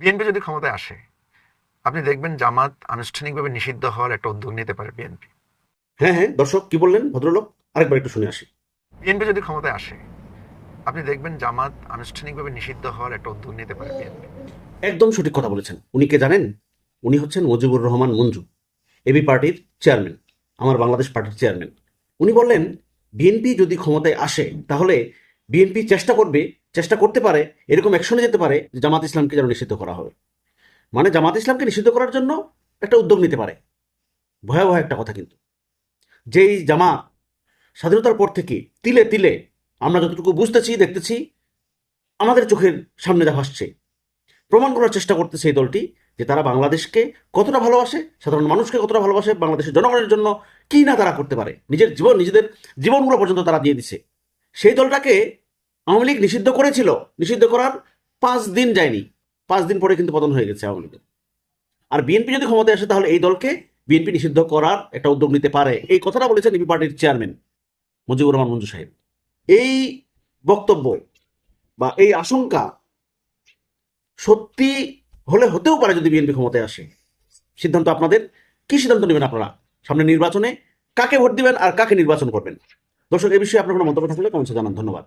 BNP যদি ক্ষমতায় আসে, আপনি দেখবেন জামাত আনুষ্ঠানিকভাবে নিষিদ্ধ হওয়ার একটা উদ্যোগ নিতে পারে বিএনপি। হ্যাঁ হ্যাঁ, দর্শক কি বললেন ভদ্রলোক, আরেকবার একটু শুনে আসি। বিএনপি যদি ক্ষমতায় আসে, আপনি দেখবেন জামাত আনুষ্ঠানিকভাবে নিষিদ্ধ হওয়ার একটা উদ্যোগ নিতে পারে বিএনপি। একদম সঠিক কথা বলেছেন। উনি কে জানেন? উনি হচ্ছেন মুজিবুর রহমান মঞ্জু, এবি পার্টির চেয়ারম্যান, আমার বাংলাদেশ পার্টির চেয়ারম্যান। উনি বললেন বিএনপি যদি ক্ষমতায় আসে তাহলে বিএনপি চেষ্টা করতে পারে, এরকম অ্যাকশনে যেতে পারে যে জামাত ইসলামকে যেন নিষিদ্ধ করা হবে। মানে জামাত ইসলামকে নিষিদ্ধ করার জন্য একটা উদ্যোগ নিতে পারে। ভয়াবহ একটা কথা কিন্তু। যেই জামাত স্বাধীনতার পর থেকে তিলে তিলে আমরা যতটুকু বুঝতেছি দেখতেছি আমাদের চোখের সামনে যা ভাসছে, প্রমাণ করার চেষ্টা করতেছে এই দলটি যে তারা বাংলাদেশকে কতটা ভালোবাসে, সাধারণ মানুষকে কতটা ভালোবাসে, বাংলাদেশের জনগণের জন্য কি না তারা করতে পারে, নিজেদের জীবনগুলো পর্যন্ত তারা দিয়ে দিছে। সেই দলটাকে আওয়ামী লীগ নিষিদ্ধ করেছিল, নিষিদ্ধ করার 5 দিন যায়নি, 5 দিন পরে কিন্তু পতন হয়ে গেছে আওয়ামী লীগের। আর বিএনপি যদি ক্ষমতায় আসে তাহলে এই দলকে বিএনপি নিষিদ্ধ করার একটা উদ্যোগ নিতে পারে, এই কথাটা বলেছেন ইপি পার্টির চেয়ারম্যান মুজিবুর রহমান মঞ্জু সাহেব। এই বক্তব্য বা এই আশঙ্কা সত্যি হলে হতেও পারে যদি বিএনপি ক্ষমতায় আসে। সিদ্ধান্ত আপনাদের। কি সিদ্ধান্ত নেবেন আপনারা সামনে নির্বাচনে? কাকে ভোট দিবেন আর কাকে নির্বাচন করবেন? দর্শক, এই বিষয়ে আপনার কোনো মন্তব্য থাকলে কমেন্টসে জানান। ধন্যবাদ।